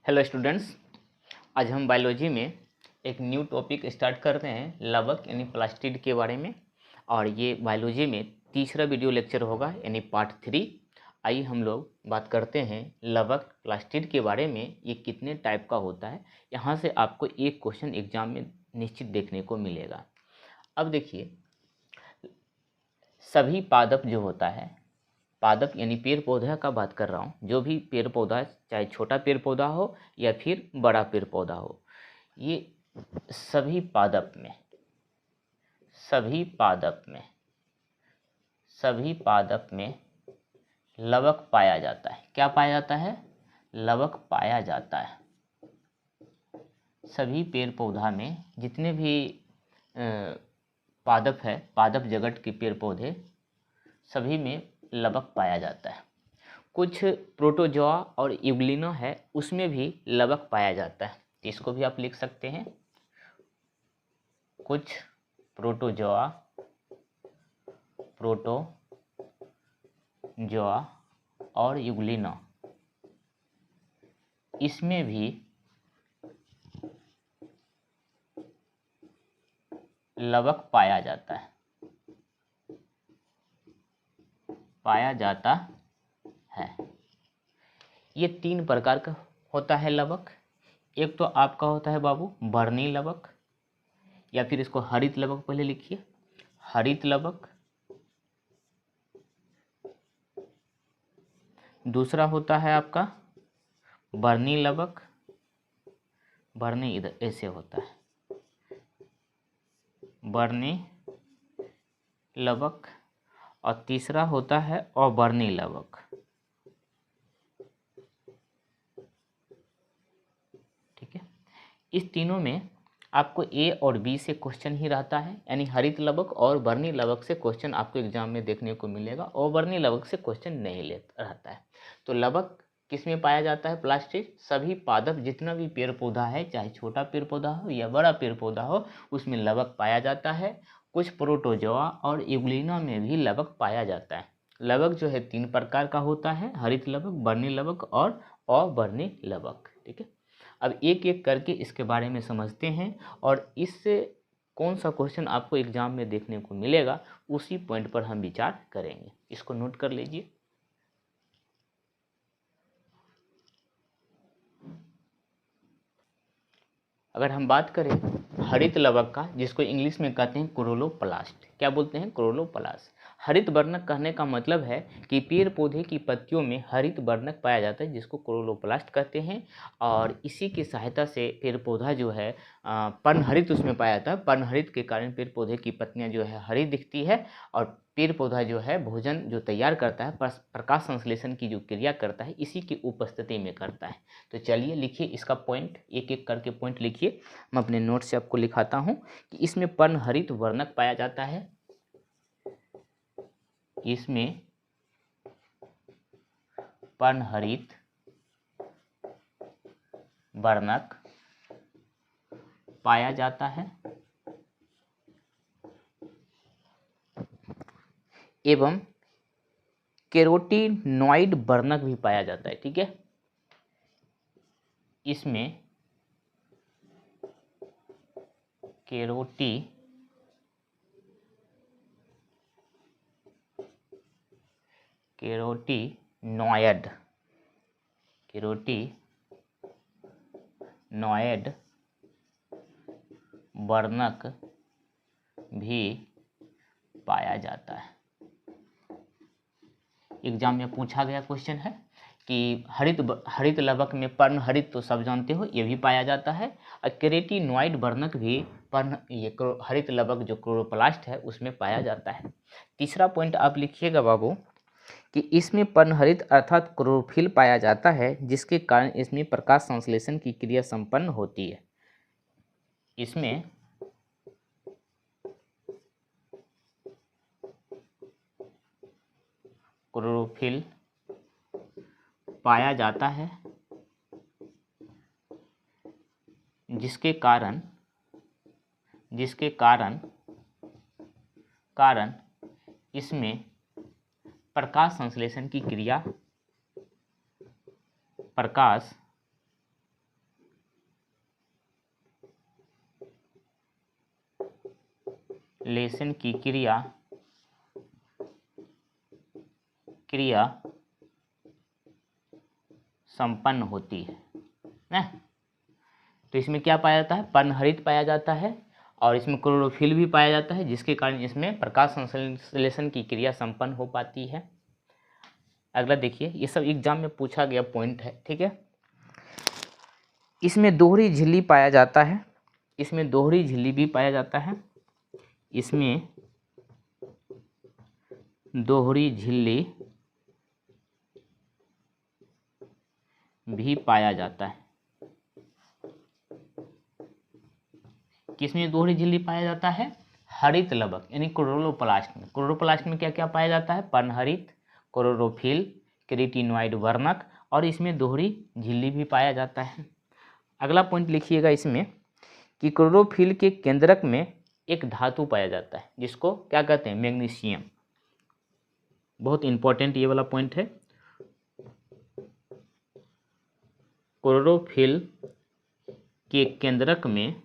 Hello students, आज हम biology में एक न्यू टॉपिक स्टार्ट करते हैं लवक यानी प्लास्टिड के बारे में। और ये बायोलॉजी में तीसरा वीडियो लेक्चर होगा यानी पार्ट 3। आइए हम लोग बात करते हैं लवक प्लास्टिड के बारे में। ये कितने टाइप का होता है, यहाँ से आपको एक क्वेश्चन एग्जाम में निश्चित देखने को मिलेगा। अब देखिए, सभी पादप जो होता है, पादप यानी पेड़ पौधा का बात कर रहा हूँ, जो भी पेड़ पौधा, चाहे छोटा पेड़ पौधा हो या फिर बड़ा पेड़ पौधा हो, ये सभी पादप में सभी पादप में लवक पाया जाता है। क्या पाया जाता है? लवक पाया जाता है। सभी पेड़ पौधा में जितने भी पादप है, पादप जगत के पेड़ पौधे, सभी में लवक पाया जाता है। कुछ प्रोटोजोआ और यूग्लिना है, उसमें भी लवक पाया जाता है। तो इसको भी आप लिख सकते हैं, कुछ प्रोटोजोआ और यूग्लिना, इसमें भी लवक पाया जाता है। ये 3 प्रकार का होता है लवक। एक तो आपका होता है बाबू बर्नी लवक, या फिर इसको हरित लवक पहले लिखिए, हरित लवक। दूसरा होता है आपका बर्नी लवक, बर्नी इधर ऐसे होता है, बर्नी लवक। और तीसरा होता है अबर्नी लवक। ठीक है, इस तीनों में आपको ए और बी से क्वेश्चन ही रहता है, यानी हरित लवक और बर्नी लवक से क्वेश्चन आपको एग्जाम में देखने को मिलेगा, और बर्नी लवक से क्वेश्चन नहीं रहता है। तो लवक किस में पाया जाता है? प्लास्टिड। सभी पादप, जितना भी पेड़ पौधा है, चाहे छोटा पेड़ पौधा हो या बड़ा पेड़ पौधा हो, उसमें लवक पाया जाता है। कुछ प्रोटोजोआ और यूग्लिना में भी लवक पाया जाता है। लवक जो है 3 प्रकार का होता है, हरित लवक, बर्नी लवक और अबर्नी लवक। ठीक है, अब एक एक करके इसके बारे में समझते हैं, और इससे कौन सा क्वेश्चन आपको एग्जाम में देखने को मिलेगा, उसी पॉइंट पर हम विचार करेंगे। इसको नोट कर लीजिए। अगर हम बात करें हरित लवक का, जिसको इंग्लिश में कहते हैं क्लोरोप्लास्ट, क्या बोलते हैं? क्लोरोप्लास्ट। हरित वर्णक कहने का मतलब है कि पेड़ पौधे की पत्तियों में हरित वर्णक पाया जाता है, जिसको क्लोरोप्लास्ट कहते हैं। और इसी की सहायता से पेड़ पौधा जो है पर्णहरित उसमें पाया जाता है। पर्णहरित के कारण पेड़ पौधे की पत्तियां जो है हरी दिखती है, और पेड़ पौधा जो है भोजन जो तैयार करता है, प्रकाश संश्लेषण की जो क्रिया करता है, इसी की उपस्थिति में करता है। तो चलिए लिखिए इसका पॉइंट, एक एक करके पॉइंट लिखिए। मैं अपने नोट से आपको लिखाता हूं कि इसमें पर्णहरित वर्णक पाया जाता है, इसमें पर्णहरित वर्णक पाया जाता है, एवं कैरोटीनॉइड वर्णक भी पाया जाता है। ठीक है, इसमें कैरोटीनॉइड वर्णक भी पाया जाता है। एग्जाम में पूछा गया क्वेश्चन है कि हरित लवक में पर्णहरित तो सब जानते हो, ये भी पाया जाता है, और कैरोटीनॉइड वर्णक भी ये हरित लवक जो क्लोरोप्लास्ट है उसमें पाया जाता है। तीसरा पॉइंट आप लिखिएगा बाबू कि इसमें पर्णहरित अर्थात क्लोरोफिल पाया जाता है, जिसके कारण इसमें प्रकाश संश्लेषण की क्रिया संपन्न होती है। इसमें क्लोरोफिल पाया जाता है, जिसके कारण इसमें प्रकाश संश्लेषण की क्रिया लेसन की क्रिया संपन्न होती है ना। तो इसमें क्या पाया जाता है, पर्णहरित पाया जाता है और इसमें क्लोरोफिल भी पाया जाता है, जिसके कारण इसमें प्रकाश संश्लेषण की क्रिया संपन्न हो पाती है। अगला देखिए, ये सब एग्जाम में पूछा गया पॉइंट है, ठीक है। इसमें दोहरी झिल्ली पाया जाता है, इसमें दोहरी झिल्ली भी पाया जाता है, इसमें दोहरी झिल्ली भी पाया जाता है। किसमें दोहरी झिल्ली पाया जाता है, हरित लवक यानी क्लोरोप्लास्ट में। क्लोरोप्लास्ट में क्या क्या पाया जाता है, पर्णहरित, क्लोरोफिल, केराटिनॉइड वर्णक, और इसमें दोहरी झिल्ली भी पाया जाता है। अगला पॉइंट लिखिएगा इसमें कि क्लोरोफिल के केंद्रक में एक धातु पाया जाता है, जिसको क्या कहते हैं, मैग्नीशियम। बहुत इंपॉर्टेंट ये वाला पॉइंट है। क्लोरोफिल के केंद्रक में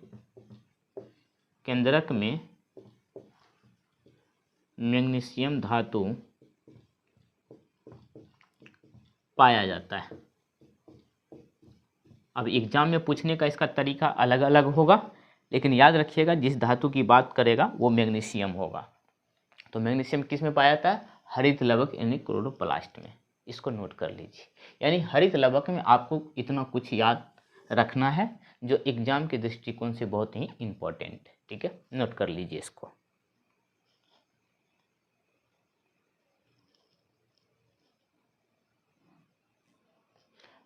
मैग्नीशियम धातु पाया जाता है। अब एग्जाम में पूछने का इसका तरीका अलग अलग होगा, लेकिन याद रखिएगा जिस धातु की बात करेगा वो मैग्नीशियम होगा। तो मैग्नीशियम किस में पाया जाता है, हरित लवक यानी क्लोरोप्लास्ट में। इसको नोट कर लीजिए। यानी हरित लवक में आपको इतना कुछ याद रखना है जो एग्जाम के दृष्टिकोण से बहुत ही इंपॉर्टेंट है, ठीक है, नोट कर लीजिए इसको।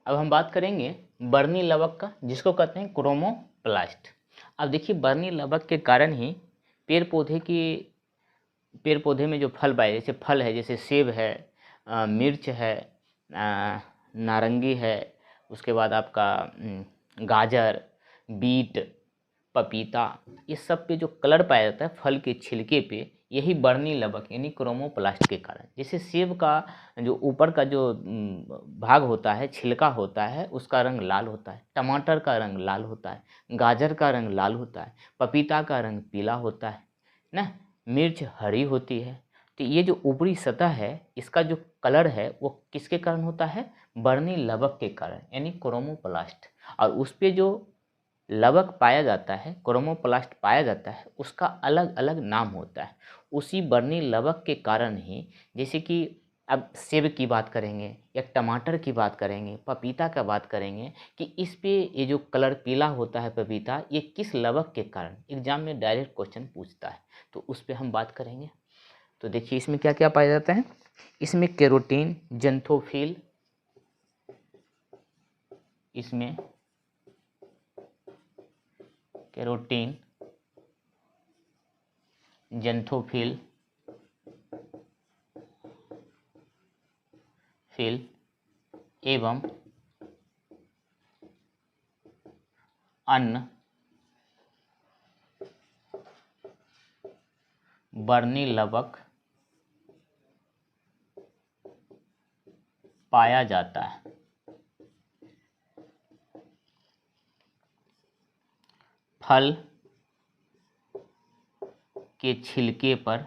अब हम बात करेंगे बर्नी लवक का, जिसको कहते हैं क्रोमोप्लास्ट। अब देखिए, बर्नी लवक के कारण ही पेड़ पौधे में जो फल पाए, जैसे फल है, जैसे सेब है, मिर्च है, नारंगी है, उसके बाद आपका गाजर, बीट, पपीता, ये सब पे जो कलर पाया जाता है फल के छिलके पे, यही बर्नी लवक यानी क्रोमोप्लास्ट के कारण। जैसे सेब का जो ऊपर का जो भाग होता है, छिलका होता है, उसका रंग लाल होता है, टमाटर का रंग लाल होता है, गाजर का रंग लाल होता है, पपीता का रंग पीला होता है ना, मिर्च हरी होती है। तो ये जो ऊपरी सतह है, इसका जो कलर है वो किसके कारण होता है, बर्नी लवक के कारण यानी क्रोमोप्लास्ट। और उस पे जो लवक पाया जाता है, क्रोमोप्लास्ट पाया जाता है, उसका अलग अलग नाम होता है। उसी बर्नी लवक के कारण ही, जैसे कि अब सेब की बात करेंगे या टमाटर की बात करेंगे, पपीता का बात करेंगे, कि इस पे ये जो कलर पीला होता है पपीता, ये किस लवक के कारण, एग्जाम में डायरेक्ट क्वेश्चन पूछता है, तो उस पर हम बात करेंगे। तो देखिए इसमें क्या क्या पाया जाता है, इसमें केरोटीन, जेंथोफिल, इसमें केरोटीन, जेंथोफिल एवं अन्य बर्नी लवक पाया जाता है। फल के छिलके पर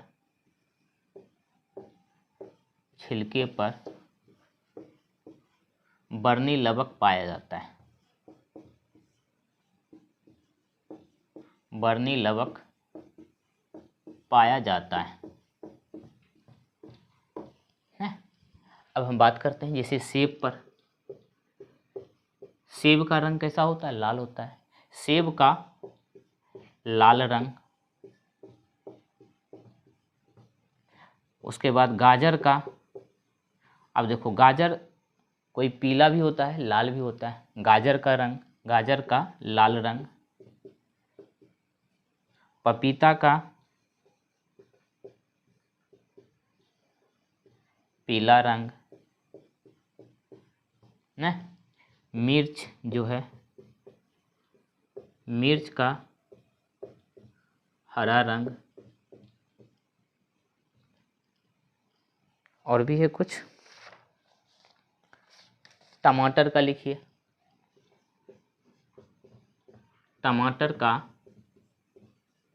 बर्नी लवक पाया जाता है, बर्नी लवक पाया जाता है। अब हम बात करते हैं जैसे सेब पर, सेब का रंग कैसा होता है, लाल होता है। सेब का लाल रंग, उसके बाद गाजर का, अब देखो गाजर कोई पीला भी होता है, लाल भी होता है। गाजर का रंग, गाजर का लाल रंग। पपीता का पीला रंग ना। मिर्च जो है, मिर्च का हरा रंग। और भी है कुछ, टमाटर का लिखिए, टमाटर का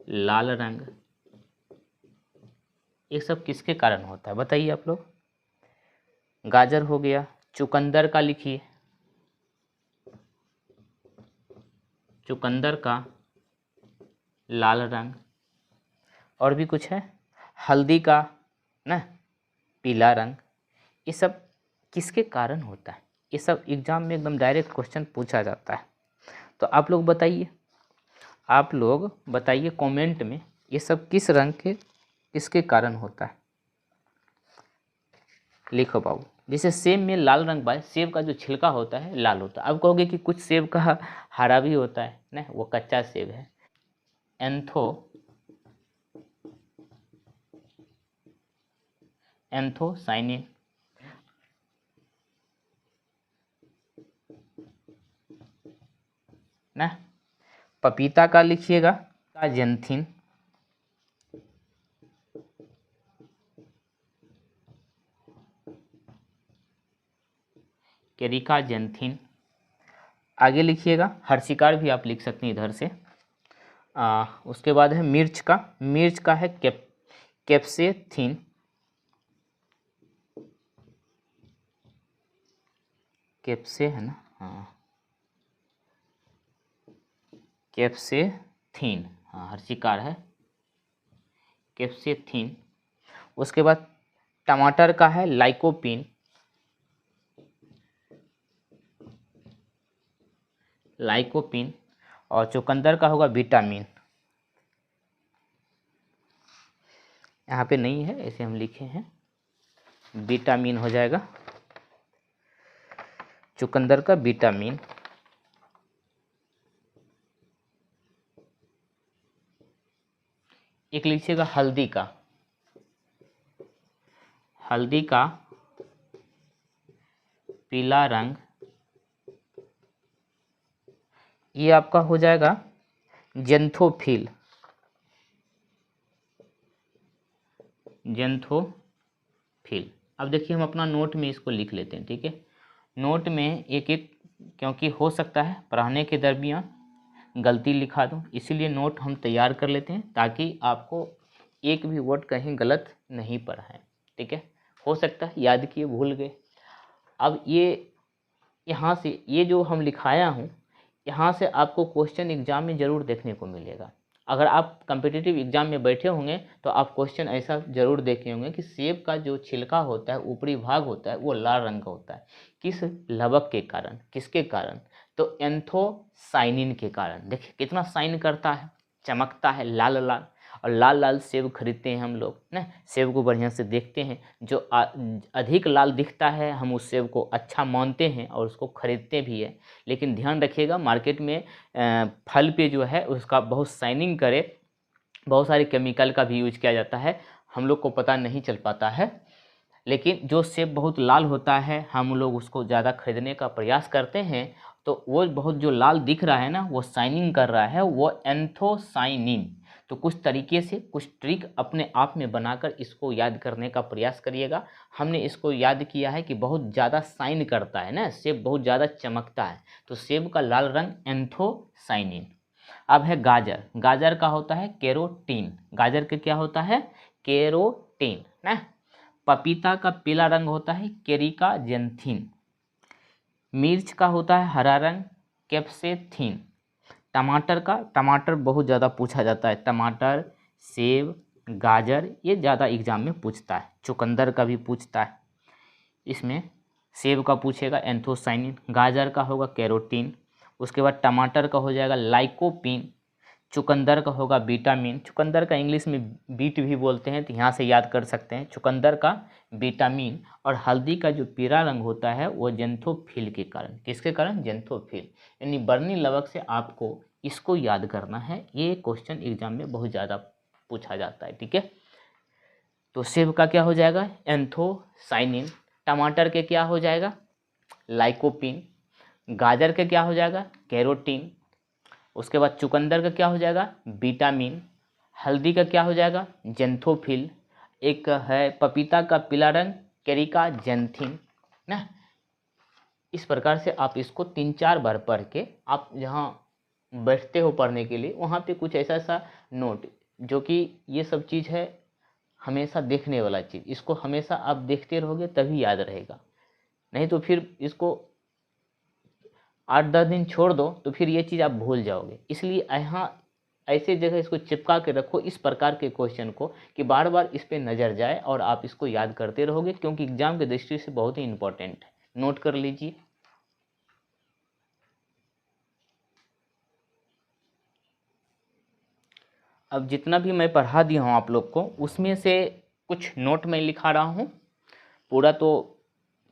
लाल रंग। ये सब किसके कारण होता है बताइए आप लोग। गाजर हो गया, चुकंदर का लिखिए, चुकंदर का लाल रंग, और भी कुछ है, हल्दी का ना पीला रंग। ये सब किसके कारण होता है? ये सब एग्जाम में एकदम डायरेक्ट क्वेश्चन पूछा जाता है। तो आप लोग बताइए, आप लोग बताइए कमेंट में, ये सब किस रंग के किसके कारण होता है? लिखो बाबू। जैसे सेब में लाल रंग पाए, सेब का जो छिलका होता है लाल होता है। अब कहोगे कि कुछ सेब का हरा भी होता है ना, वो कच्चा सेब है। एंथोसाइनिन ना। पपीता का लिखिएगा जेंथिन, केरिका जेंथिन। आगे लिखिएगा, हर्षिकार भी आप लिख सकते हैं इधर से। उसके बाद है मिर्च का है कैप्सेथिन, कैप्से है ना, हाँ कैप्सेथिन, हाँ हर्षिकार है कैप्सेथिन। उसके बाद टमाटर का है लाइकोपिन, और चुकंदर का होगा विटामिन। यहाँ पे नहीं है, ऐसे हम लिखे हैं, विटामिन हो जाएगा, चुकंदर का विटामिन। एक लिखिएगा हल्दी का पीला रंग, ये आपका हो जाएगा जेंथोफिल, अब देखिए हम अपना नोट में इसको लिख लेते हैं, ठीक है। नोट में एक एक, क्योंकि हो सकता है पढ़ाने के दरमियान गलती लिखा दूं, इसीलिए नोट हम तैयार कर लेते हैं ताकि आपको एक भी वर्ड कहीं गलत नहीं पड़ा है, ठीक है। हो सकता है याद किए भूल गए। अब ये यहाँ से ये जो हम लिखाया हूँ, यहाँ से आपको क्वेश्चन एग्जाम में ज़रूर देखने को मिलेगा। अगर आप कम्पिटिटिव एग्जाम में बैठे होंगे तो आप क्वेश्चन ऐसा ज़रूर देखे होंगे कि सेब का जो छिलका होता है, ऊपरी भाग होता है, वो लाल रंग का होता है। किस लवक के कारण, किसके कारण? तो एंथोसाइनिन के कारण। देखिए कितना साइन करता है, चमकता है लाल लाल। और लाल लाल सेब खरीदते हैं हम लोग ना, सेब को बढ़िया से देखते हैं, जो अधिक लाल दिखता है हम उस सेब को अच्छा मानते हैं और उसको खरीदते भी है। लेकिन ध्यान रखिएगा, मार्केट में फल पे जो है उसका बहुत शाइनिंग करे, बहुत सारे केमिकल का भी यूज किया जाता है, हम लोग को पता नहीं चल पाता है। लेकिन जो सेब बहुत लाल होता है हम लोग उसको ज़्यादा खरीदने का प्रयास करते हैं, तो वो बहुत जो लाल दिख रहा है ना, वो शाइनिंग कर रहा है, वो एंथोसाइनिन। तो कुछ तरीके से कुछ ट्रिक अपने आप में बनाकर इसको याद करने का प्रयास करिएगा। हमने इसको याद किया है कि बहुत ज़्यादा शाइन करता है ना, सेब बहुत ज़्यादा चमकता है, तो सेब का लाल रंग एंथोसाइनिन। अब है गाजर का होता है केरोटीन, गाजर के क्या होता है? केरोटीन ना। पपीता का पीला रंग होता है केरिका जेंथिन। मिर्च का होता है हरा रंग कैप्सेथिन। टमाटर बहुत ज़्यादा पूछा जाता है, टमाटर, सेब, गाजर ये ज़्यादा एग्जाम में पूछता है। चुकंदर का भी पूछता है, इसमें सेब का पूछेगा एंथोसाइनिन, गाजर का होगा कैरोटीन, उसके बाद टमाटर का हो जाएगा लाइकोपिन, चुकंदर का होगा विटामिन। चुकंदर का इंग्लिश में बीट भी बोलते हैं, तो यहाँ से याद कर सकते हैं, चुकंदर का विटामिन। और हल्दी का जो पीला रंग होता है वो जेंथोफिल के कारण। किसके कारण? जेंथोफिल, यानी बर्नी लवक से आपको इसको याद करना है। ये क्वेश्चन एग्जाम में बहुत ज़्यादा पूछा जाता है, ठीक है। तो सेब का क्या हो जाएगा? एंथोसाइनिन। टमाटर के क्या हो जाएगा? लाइकोपिन। गाजर के क्या हो जाएगा? कैरोटीन। उसके बाद चुकंदर का क्या हो जाएगा? विटामिन। हल्दी का क्या हो जाएगा? जेंथोफिल। एक है पपीता का पीला रंग केरिका जेंथिन ना। इस प्रकार से आप इसको 3-4 बार पढ़ के आप जहाँ बैठते हो पढ़ने के लिए, वहाँ पे कुछ ऐसा नोट, जो कि ये सब चीज़ है हमेशा देखने वाला चीज़, इसको हमेशा आप देखते रहोगे तभी याद रहेगा, नहीं तो फिर इसको 8-10 दिन छोड़ दो तो फिर ये चीज़ आप भूल जाओगे। इसलिए यहाँ ऐसे जगह इसको चिपका के रखो इस प्रकार के क्वेश्चन को कि बार बार इस पे नज़र जाए और आप इसको याद करते रहोगे, क्योंकि एग्जाम की दृष्टि से बहुत ही इंपॉर्टेंट है। नोट कर लीजिए। अब जितना भी मैं पढ़ा दिया हूँ आप लोग को, उसमें से कुछ नोट मैं लिखा रहा हूँ, पूरा तो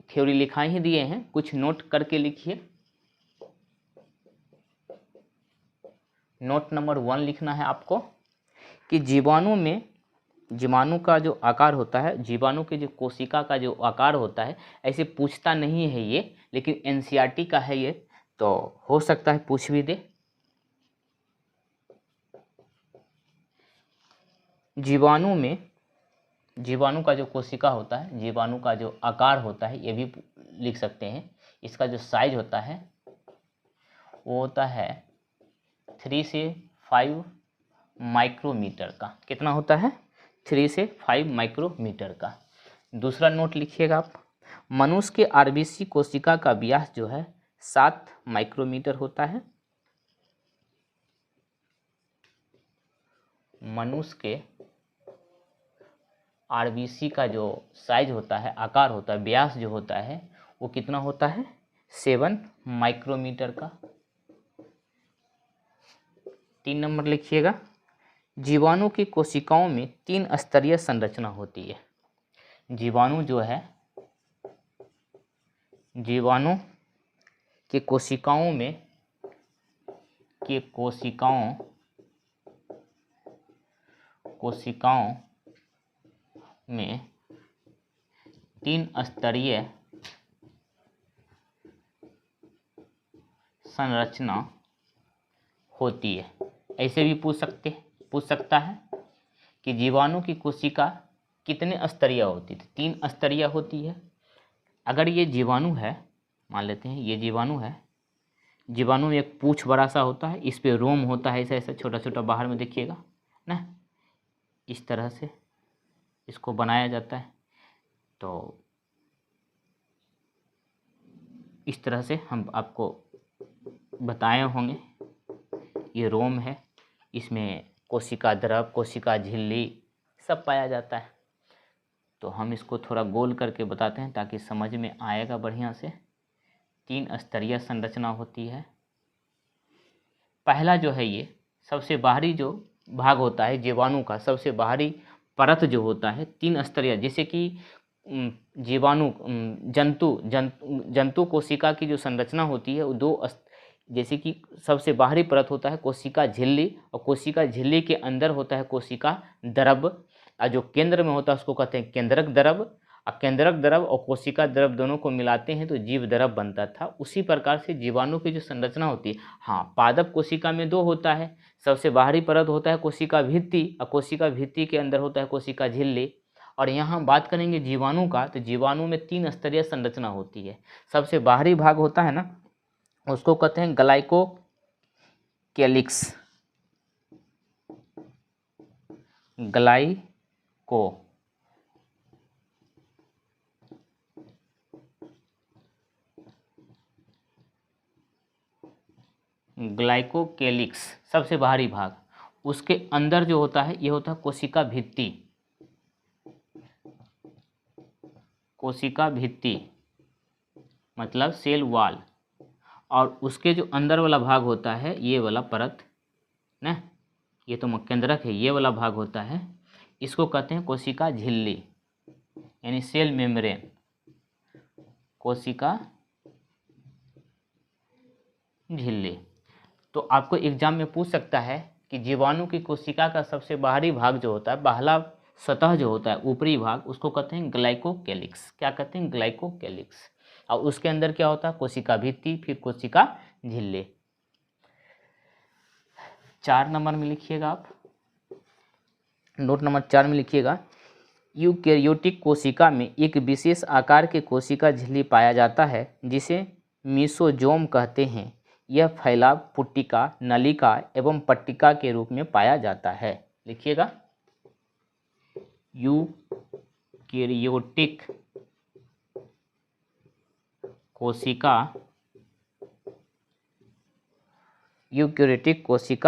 थ्योरी लिखा ही दिए हैं, कुछ नोट करके लिखिए। नोट नंबर 1 लिखना है आपको कि जीवाणु का जो आकार होता है, जीवाणु के जो कोशिका का जो आकार होता है, ऐसे पूछता नहीं है ये, लेकिन एनसीईआरटी का है ये, तो हो सकता है पूछ भी दे। जीवाणु का जो कोशिका होता है, जीवाणु का जो आकार होता है, ये भी लिख सकते हैं। इसका जो साइज होता है वो होता है 3 से 5 माइक्रोमीटर का। कितना होता है? 3 से 5 माइक्रोमीटर का। दूसरा नोट लिखिएगा आप, मनुष्य के आरबीसी कोशिका का व्यास जो है 7 माइक्रोमीटर होता है। मनुष्य के आरबीसी का जो साइज होता है, आकार होता है, व्यास जो होता है वो कितना होता है? 7 माइक्रोमीटर का। 3 नंबर लिखिएगा, जीवाणु की कोशिकाओं में 3 स्तरीय संरचना होती है। जीवाणु जो है, जीवाणु के कोशिकाओं में 3 स्तरीय संरचना होती है। ऐसे भी पूछ सकता है कि जीवाणु की कोशिका कितने स्तरीय होती है? 3 स्तरीय होती है। अगर ये जीवाणु है, मान लेते हैं ये जीवाणु है, जीवाणु में एक पूंछ बड़ा सा होता है, इस पे रोम होता है, ऐसा ऐसा छोटा छोटा बाहर में देखिएगा ना, इस तरह से इसको बनाया जाता है। तो इस तरह से हम आपको बताए होंगे, ये रोम है, इसमें कोशिका द्रव, कोशिका झिल्ली सब पाया जाता है। तो हम इसको थोड़ा गोल करके बताते हैं ताकि समझ में आएगा बढ़िया से। 3 स्तरीय संरचना होती है। पहला जो है, ये सबसे बाहरी जो भाग होता है जीवाणु का, सबसे बाहरी परत जो होता है 3 स्तरीय, जैसे कि जीवाणु जंतु कोशिका की जो संरचना होती है वो 2, जैसे कि सबसे बाहरी परत होता है कोशिका झिल्ली, और कोशिका झिल्ली के अंदर होता है कोशिका द्रव, और जो केंद्र में होता है उसको कहते हैं केंद्रक द्रव। और केंद्रक द्रव और कोशिका द्रव दोनों को मिलाते हैं तो जीव द्रव बनता था। उसी प्रकार से जीवाणु की जो संरचना होती है, हाँ, पादप कोशिका में 2 होता है, सबसे बाहरी परत होता है कोशिका भित्ति, और कोशिका भित्ति के अंदर होता है कोशिका झिल्ली। और यहाँ हम बात करेंगे जीवाणु का, तो जीवाणु में 3 स्तरीय संरचना होती है। सबसे बाहरी भाग होता है ना, उसको कहते हैं ग्लाइकोकेलिक्स। ग्लाइकोकेलिक्स सबसे बाहरी भाग। उसके अंदर जो होता है ये होता है कोशिका भित्ति। कोशिका भित्ति मतलब सेल वॉल, और उसके जो अंदर वाला भाग होता है ये वाला परत ना, ये तो केंद्रक है, ये वाला भाग होता है, इसको कहते हैं कोशिका झिल्ली यानी सेल मेम्ब्रेन। कोशिका झिल्ली। तो आपको एग्जाम में पूछ सकता है कि जीवाणु की कोशिका का सबसे बाहरी भाग जो होता है, बाहला सतह जो होता है, ऊपरी भाग, उसको कहते हैं ग्लाइकोकेलिक्स। क्या कहते हैं? ग्लाइकोकेलिक्स। और उसके अंदर क्या होता है? कोशिका भित्ति, फिर कोशिका झिल्ली। 4 नंबर में लिखिएगा आप, नोट नंबर 4 में लिखिएगा, यूकेरियोटिक कोशिका में एक विशेष आकार के कोशिका झिल्ली पाया जाता है जिसे मीसोजोम कहते हैं। यह फैलाव पुट्टिका, नलिका एवं पट्टिका के रूप में पाया जाता है। लिखिएगा, यूकेरियोटिक कोशिका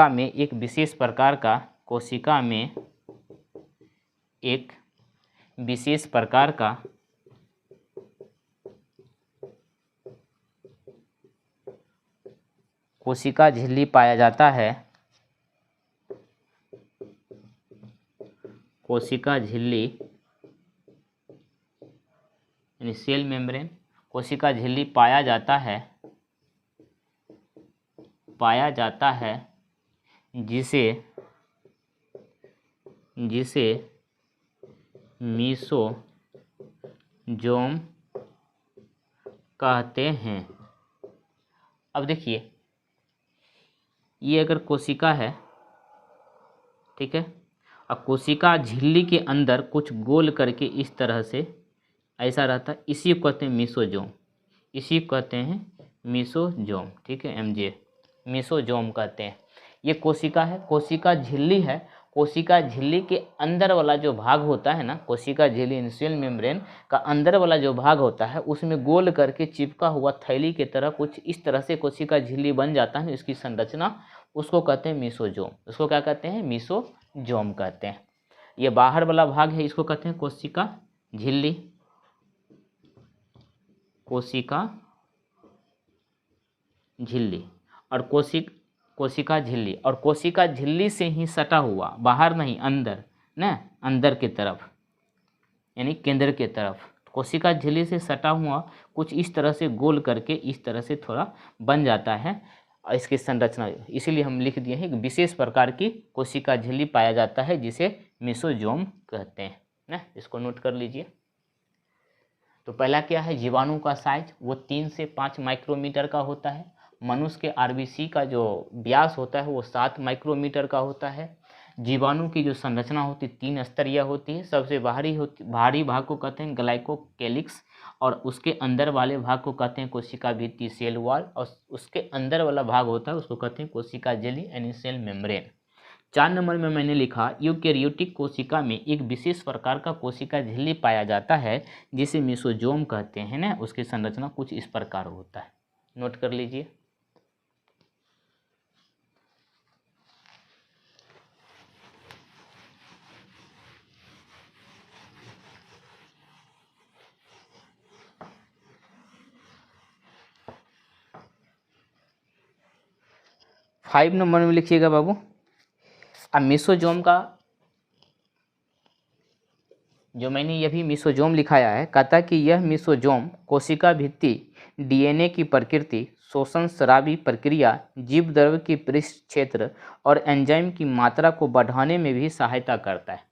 में एक विशेष प्रकार का कोशिका झिल्ली पाया जाता है। कोशिका झिल्ली यानी सेल मेम्ब्रेन, कोशिका झिल्ली पाया जाता है जिसे मीसोजोम कहते हैं। अब देखिए, ये अगर कोशिका है, ठीक है, अब कोशिका झिल्ली के अंदर कुछ गोल करके इस तरह से ऐसा रहता है, इसी को कहते हैं मीसोजोम, ठीक है, MJ मीसोजोम कहते हैं। ये कोशिका है, कोशिका झिल्ली है। कोशिका झिल्ली के अंदर वाला जो भाग होता है ना, कोशिका झिल्ली सेल मेम्ब्रेन का अंदर वाला जो भाग होता है, उसमें गोल करके चिपका हुआ थैली की तरह कुछ इस तरह से कोशिका झिल्ली बन जाता है। इसकी संरचना उसको कहते हैं मीसोजोम। उसको क्या कहते हैं? मीसोजोम कहते हैं। ये बाहर वाला भाग है, इसको कहते हैं कोशिका झिल्ली। और कोशिका झिल्ली और कोशिका झिल्ली से ही सटा हुआ, बाहर नहीं, अंदर ना, अंदर की तरफ यानी केंद्र की तरफ कोशिका झिल्ली से सटा हुआ कुछ इस तरह से गोल करके इस तरह से थोड़ा बन जाता है। इसकी संरचना इसीलिए हम लिख दिए हैं, एक विशेष प्रकार की कोशिका झिल्ली पाया जाता है जिसे मीसोजोम कहते हैं ना। इसको नोट कर लीजिए। तो पहला क्या है, जीवाणु का साइज वो 3 से 5 माइक्रोमीटर का होता है। मनुष्य के आरबीसी का जो व्यास होता है वो 7 माइक्रोमीटर का होता है। जीवाणु की जो संरचना होती है 3 स्तरीय होती है। सबसे बाहरी भाग को कहते हैं ग्लाइकोकेलिक्स, और उसके अंदर वाले भाग को कहते हैं कोशिका भित्ति सेल वॉल, और उसके अंदर वाला भाग होता है उसको कहते हैं कोशिका झिल्ली यानी सेल मेम्ब्रेन। 4 नंबर में मैंने लिखा यूकेरियोटिक कोशिका में एक विशेष प्रकार का कोशिका झिल्ली पाया जाता है जिसे मीसोजोम कहते हैं ना। उसकी संरचना कुछ इस प्रकार होता है, नोट कर लीजिए। फाइव नंबर में लिखिएगा बाबू। अब मीसोजोम का जो मैंने ये भी मीसोजोम लिखाया है, कहता कि यह मीसोजोम कोशिका भित्ति डीएनए की प्रकृति, शोषण स्रावी प्रक्रिया, जीव द्रव्य की पृष्ठ क्षेत्र और एंजाइम की मात्रा को बढ़ाने में भी सहायता करता है।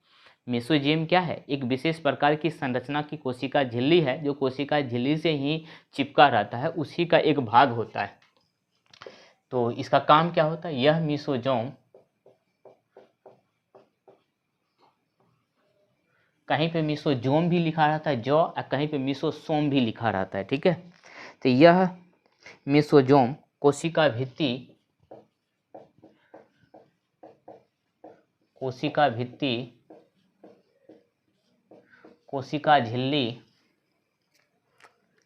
मीसोजोम क्या है? एक विशेष प्रकार की संरचना की कोशिका झिल्ली है जो कोशिका झिल्ली से ही चिपका रहता है, उसी का एक भाग होता है। तो इसका काम क्या होता है? यह मीसोजोम कहीं पे मीसोजोम भी लिखा रहता है जो, और कहीं पे मीसोसोम भी लिखा रहता है, ठीक है। तो यह मीसोजोम कोशिका भित्ति कोशिका झिल्ली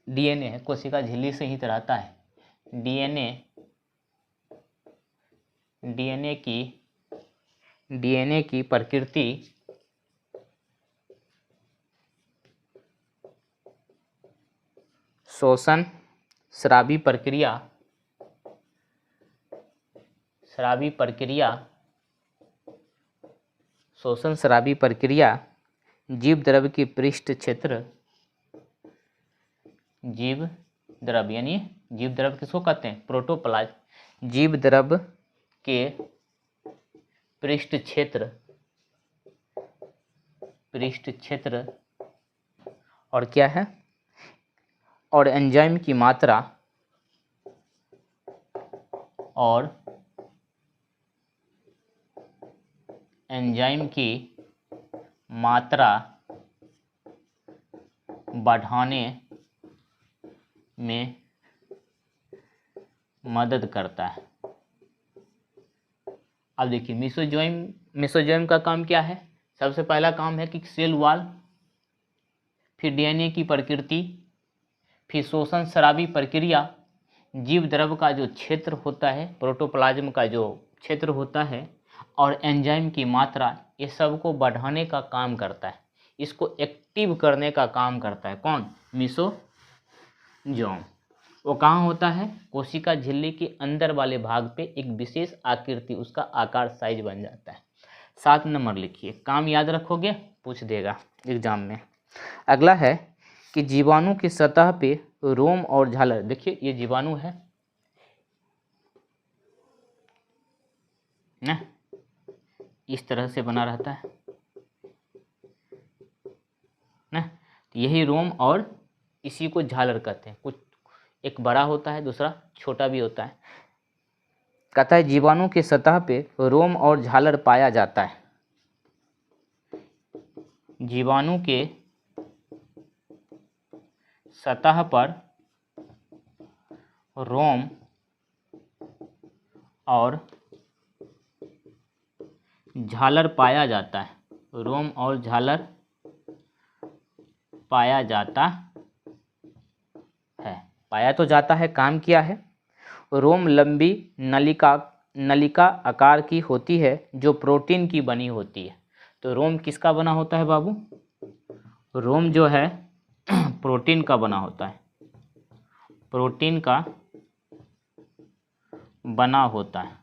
डीएनए है, कोशिका झिल्ली से ही तो रहता है। डीएनए की प्रकृति शोषण स्रावी प्रक्रिया, जीव द्रव्य की पृष्ठ क्षेत्र, जीव द्रव्य यानी जीव द्रव्य किसको कहते हैं? प्रोटोप्लाज्म। जीव द्रव्य के पृष्ठ क्षेत्र और क्या है? और एंजाइम की मात्रा बढ़ाने में मदद करता है। अब देखिए मीसोजोम का काम क्या है? सबसे पहला काम है कि सेल वॉल, फिर डीएनए की प्रकृति, फिर शोषण स्रावी प्रक्रिया, जीव द्रव का जो क्षेत्र होता है, प्रोटोप्लाज्म का जो क्षेत्र होता है, और एंजाइम की मात्रा, ये सब को बढ़ाने का काम करता है, इसको एक्टिव करने का काम करता है कौन? मेसोजोम। वो कहाँ होता है? कोशिका झिल्ली के अंदर वाले भाग पे एक विशेष आकृति, उसका आकार साइज बन जाता है। 7 नंबर लिखिए, काम याद रखोगे, पूछ देगा एग्जाम में। अगला है कि जीवाणु की सतह पे रोम और झालर। देखिए ये जीवाणु है ना, इस तरह से बना रहता है ना, तो यही रोम और इसी को झालर कहते हैं। कुछ एक बड़ा होता है, दूसरा छोटा भी होता है। कहता है जीवाणु की सतह पे रोम और झालर पाया जाता है। जीवाणु के सतह पर रोम और झालर पाया जाता है। रोम और झालर पाया जाता है। पाया तो जाता है, काम किया है। रोम लंबी नलिका आकार की होती है जो प्रोटीन की बनी होती है। तो रोम किसका बना होता है बाबू? रोम जो है प्रोटीन का बना होता है, प्रोटीन का बना होता है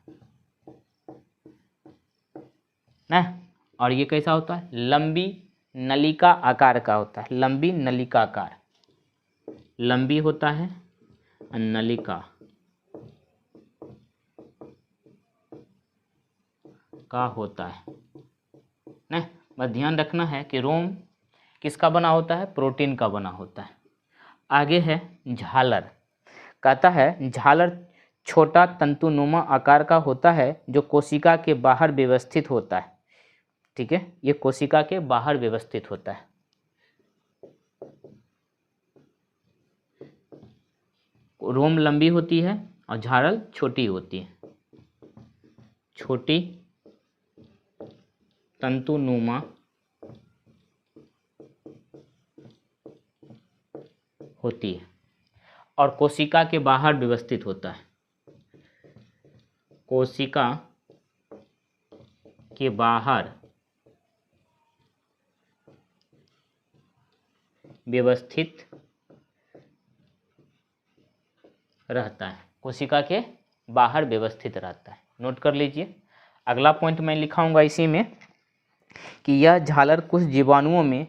ना। और ये कैसा होता है? लंबी नलिका आकार का होता है, लंबी नलिका आकार, लंबी होता है, नलिका का होता है ना। बस ध्यान रखना है कि रोम किसका बना होता है? प्रोटीन का बना होता है। आगे है झालर। कहता है झालर छोटा तंतुनुमा आकार का होता है जो कोशिका के बाहर व्यवस्थित होता है। ठीक है, ये कोशिका के बाहर व्यवस्थित होता है। रोम लंबी होती है और झालर छोटी होती है, छोटी तंतुनुमा होती है और कोशिका के बाहर व्यवस्थित होता है। कोशिका के बाहर व्यवस्थित रहता है, कोशिका के बाहर व्यवस्थित रहता है। नोट कर लीजिए। अगला पॉइंट मैं लिखाऊंगा इसी में कि यह झालर कुछ जीवाणुओं में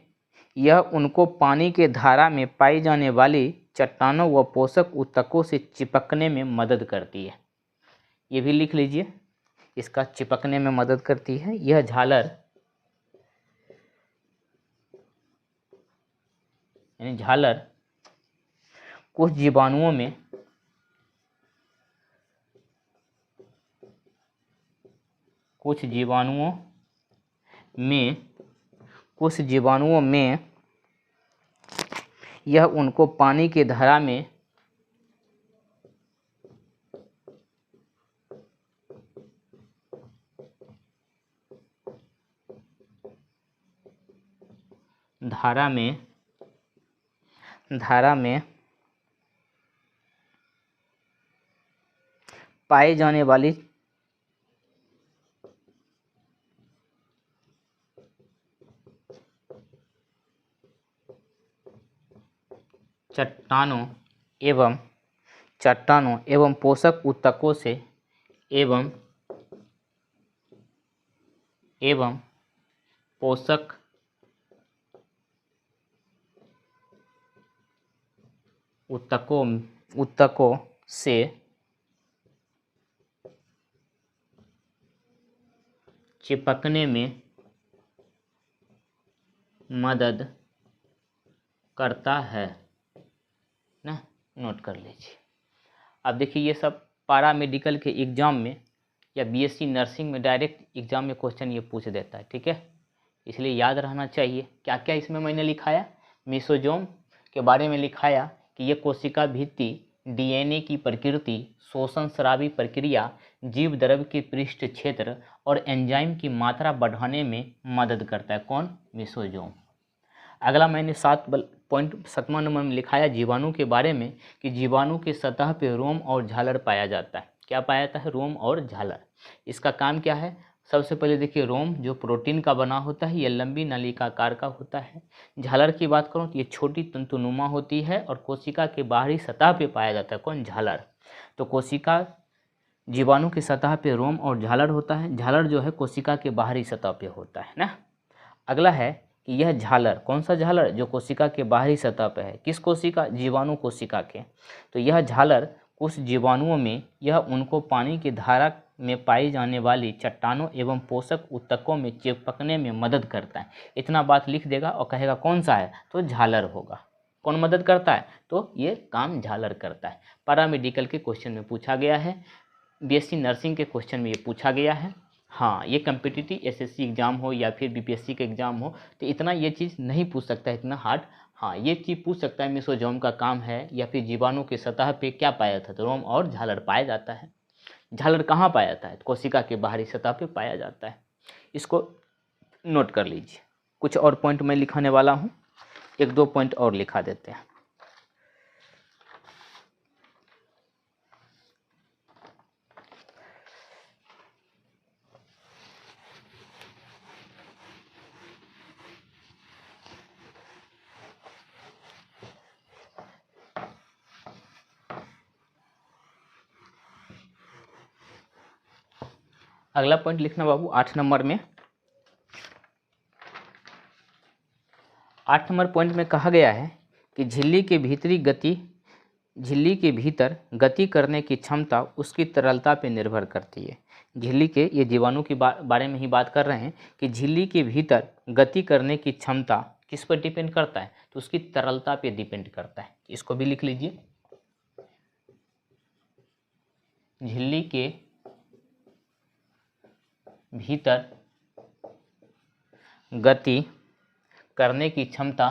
यह उनको पानी के धारा में पाई जाने वाली चट्टानों व पोषक ऊतकों से चिपकने में मदद करती है। ये भी लिख लीजिए, इसका चिपकने में मदद करती है। यह झालर यानी झालर कुछ जीवाणुओं में यह उनको पानी की धारा में पाई जाने वाली चट्टानों एवं पोषक ऊतकों से एवं पोषक ऊतकों से चिपकने में मदद करता है ना। नोट कर लीजिए। अब देखिए ये सब पारा मेडिकल के एग्ज़ाम में या बीएससी नर्सिंग में डायरेक्ट एग्ज़ाम में क्वेश्चन ये पूछ देता है। ठीक है, इसलिए याद रहना चाहिए। क्या क्या इसमें मैंने लिखाया? मेसोजोम के बारे में लिखाया कि ये कोशिका भित्ति डीएनए की प्रकृति, शोषण स्रावी प्रक्रिया, जीव द्रव्य के पृष्ठ क्षेत्र और एंजाइम की मात्रा बढ़ाने में मदद करता है। कौन? मेसोजोम। अगला मैंने 7वां नंबर में लिखा है जीवाणु के बारे में कि जीवाणु के सतह पे रोम और झालर पाया जाता है। क्या पाया जाता है? रोम और झालर। इसका काम क्या है? सबसे पहले देखिए, रोम जो प्रोटीन का बना होता है, ये लंबी नलिकाकार का होता है। झालर की बात करूँ तो ये छोटी तंतुनुमा होती है और कोशिका के बाहरी सतह पे पाया जाता है। कौन? झालर। तो कोशिका जीवाणु की सतह पे रोम और झालर होता है। झालर जो है कोशिका के बाहरी सतह पे होता है ना। अगला है कि यह झालर, कौन सा झालर? जो कोशिका के बाहरी सतह पे है। किस कोशिका? जीवाणु कोशिका के। तो यह झालर कुछ जीवाणुओं में यह उनको पानी की धारा में पाई जाने वाली चट्टानों एवं पोषक ऊतकों में चिपकने में मदद करता है। इतना बात लिख देगा और कहेगा कौन सा है? तो झालर होगा। कौन मदद करता है? तो ये काम झालर करता है। पैरामेडिकल के क्वेश्चन में पूछा गया है, बीएससी नर्सिंग के क्वेश्चन में ये पूछा गया है। हाँ, ये कम्पिटिटिव एसएससी एग्जाम हो या फिर बीपीएससी का एग्जाम हो तो इतना ये चीज़ नहीं पूछ सकता है, इतना हार्ड। हाँ, ये चीज़ पूछ सकता है मेसोजोम का काम है या फिर जीवाणु की सतह पे क्या पाया जाता है? तो रोम और झालर पाया जाता है। झालर कहाँ पाया जाता है? तो कोशिका के बाहरी सतह पे पाया जाता है। इसको नोट कर लीजिए। कुछ और पॉइंट मैं लिखाने वाला हूँ, 1-2 पॉइंट और लिखा देते हैं। अगला पॉइंट लिखना बाबू 8 नंबर में। 8 नंबर पॉइंट में कहा गया है कि झिल्ली के भीतर गति करने की क्षमता उसकी तरलता पर निर्भर करती है। झिल्ली के, ये जीवाणु के बारे में ही बात कर रहे हैं कि झिल्ली के भीतर गति करने की क्षमता किस पर डिपेंड करता है? तो उसकी तरलता पे डिपेंड करता है। इसको भी लिख लीजिए। झिल्ली के भीतर गति करने की क्षमता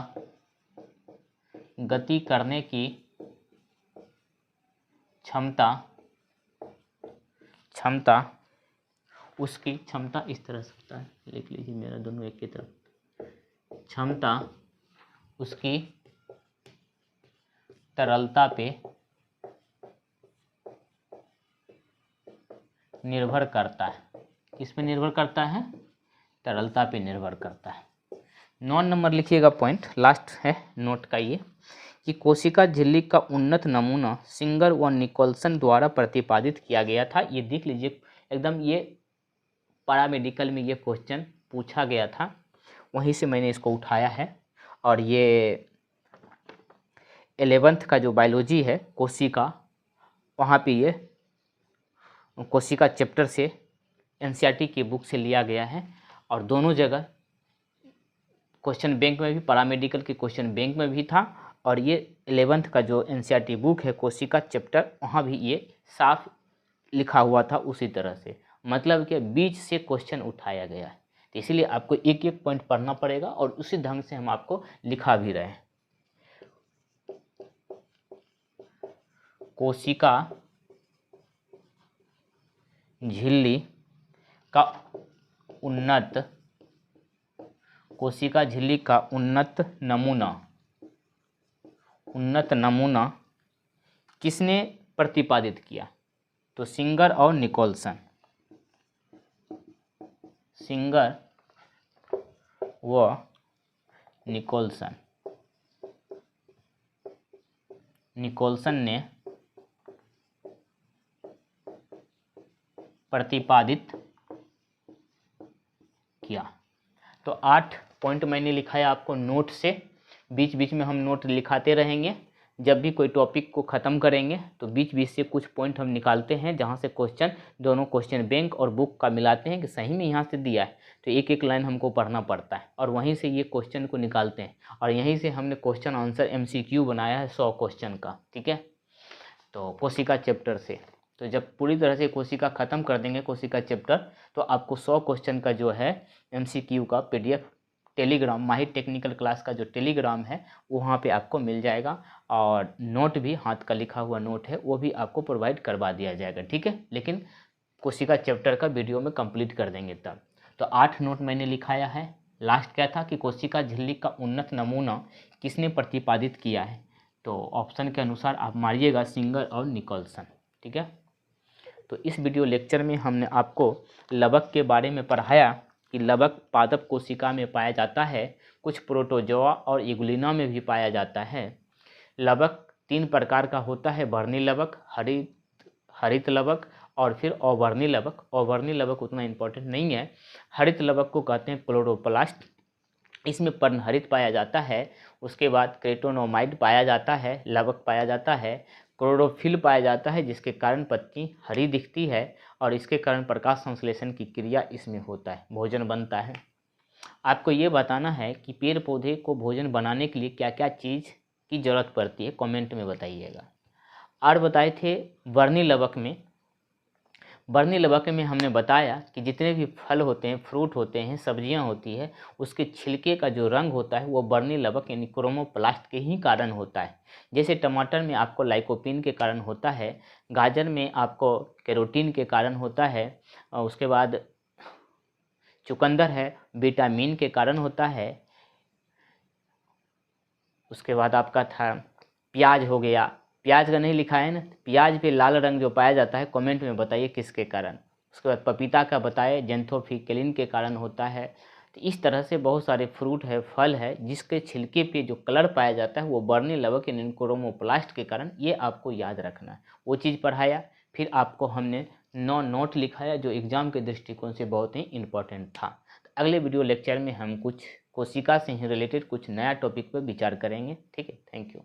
उसकी क्षमता इस तरह से होता है, लिख लीजिए, मेरा दोनों एक की तरफ। क्षमता उसकी तरलता पे निर्भर करता है। किस पे निर्भर करता है? तरलता पे निर्भर करता है। 9 नंबर लिखिएगा पॉइंट, लास्ट है नोट का ये, कि कोशिका झिल्ली का उन्नत नमूना सिंगर व निकोल्सन द्वारा प्रतिपादित किया गया था। ये देख लीजिए एकदम, ये पैरामेडिकल में ये क्वेश्चन पूछा गया था, वहीं से मैंने इसको उठाया है। और ये 11th का जो बायोलॉजी है कोशिका, वहाँ पे ये कोशिका चैप्टर से एनसीईआरटी की बुक से लिया गया है। और दोनों जगह क्वेश्चन बैंक में भी, पैरामेडिकल के क्वेश्चन बैंक में भी था, और ये 11th का जो एनसीईआरटी बुक है कोशिका चैप्टर, वहाँ भी ये साफ लिखा हुआ था उसी तरह से। मतलब कि बीच से क्वेश्चन उठाया गया है, तो इसीलिए आपको एक एक पॉइंट पढ़ना पड़ेगा और उसी ढंग से हम आपको लिखा भी रहे हैं। कोशिका झिल्ली का उन्नत नमूना किसने प्रतिपादित किया? तो सिंगर और निकोल्सन। सिंगर व निकोल्सन ने प्रतिपादित किया। तो 8 पॉइंट मैंने लिखा है आपको नोट से, बीच बीच में हम नोट लिखाते रहेंगे। जब भी कोई टॉपिक को ख़त्म करेंगे तो बीच बीच से कुछ पॉइंट हम निकालते हैं, जहाँ से क्वेश्चन, दोनों क्वेश्चन बैंक और बुक का मिलाते हैं कि सही में यहाँ से दिया है, तो एक एक लाइन हमको पढ़ना पड़ता है और वहीं से ये क्वेश्चन को निकालते हैं। और यहीं से हमने क्वेश्चन आंसर MCQ बनाया है 100 क्वेश्चन का, ठीक है। तो कोशिका चैप्टर से, तो जब पूरी तरह से कोशिका ख़त्म कर देंगे कोशिका चैप्टर, तो आपको 100 क्वेश्चन का जो है MCQ का PDF टेलीग्राम माहिर टेक्निकल क्लास का जो टेलीग्राम है वहाँ पे आपको मिल जाएगा, और नोट भी, हाथ का लिखा हुआ नोट है वो भी आपको प्रोवाइड करवा दिया जाएगा, ठीक है। लेकिन कोशिका चैप्टर का वीडियो में कंप्लीट कर देंगे तब। तो 8 नोट मैंने लिखाया है। लास्ट क्या था कि कोशिका झिल्ली का उन्नत नमूना किसने प्रतिपादित किया है, तो ऑप्शन के अनुसार आप मारिएगा सिंगर और निकोलसन, ठीक है। तो इस वीडियो लेक्चर में हमने आपको लवक के बारे में पढ़ाया कि लवक पादप कोशिका में पाया जाता है, कुछ प्रोटोजोआ और इगुलिना में भी पाया जाता है। लवक 3 प्रकार का होता है, वर्णी लवक, हरित लवक और फिर अवर्णी लवक। अवर्णी लवक उतना इम्पोर्टेंट नहीं है। हरित लवक को कहते हैं क्लोरोप्लास्ट, इसमें पर्णहरित पाया जाता है। उसके बाद क्रेटोनोमाइड पाया जाता है, लवक पाया जाता है। क्लोरोफिल पाया जाता है जिसके कारण पत्ती हरी दिखती है और इसके कारण प्रकाश संश्लेषण की क्रिया इसमें होता है, भोजन बनता है। आपको ये बताना है कि पेड़ पौधे को भोजन बनाने के लिए क्या क्या चीज़ की ज़रूरत पड़ती है, कमेंट में बताइएगा। और बताए थे वर्णी लवक में, वर्णी लवक में हमने बताया कि जितने भी फल होते हैं, फ्रूट होते हैं, सब्जियां होती है, उसके छिलके का जो रंग होता है वो वर्णी लवक यानी क्रोमोप्लास्ट के ही कारण होता है। जैसे टमाटर में आपको लाइकोपीन के कारण होता है, गाजर में आपको कैरोटीन के कारण होता है, और उसके बाद चुकंदर है विटामिन के कारण होता है। उसके बाद आपका था प्याज हो गया, प्याज का नहीं लिखा है ना, प्याज पे लाल रंग जो पाया जाता है कमेंट में बताइए किसके कारण। उसके बाद पपीता का बताए जेंथोफिकेलिन के कारण होता है। तो इस तरह से बहुत सारे फ्रूट है, फल है, जिसके छिलके पे जो कलर पाया जाता है वो वर्णी लवक यानी क्रोमोप्लास्ट के कारण, ये आपको याद रखना है। वो चीज़ पढ़ाया, फिर आपको हमने 9 नोट लिखाया जो एग्ज़ाम के दृष्टिकोण से बहुत ही इम्पोर्टेंट था। तो अगले वीडियो लेक्चर में हम कुछ कोशिका से ही रिलेटेड कुछ नया टॉपिक पर विचार करेंगे, ठीक है। Thank you.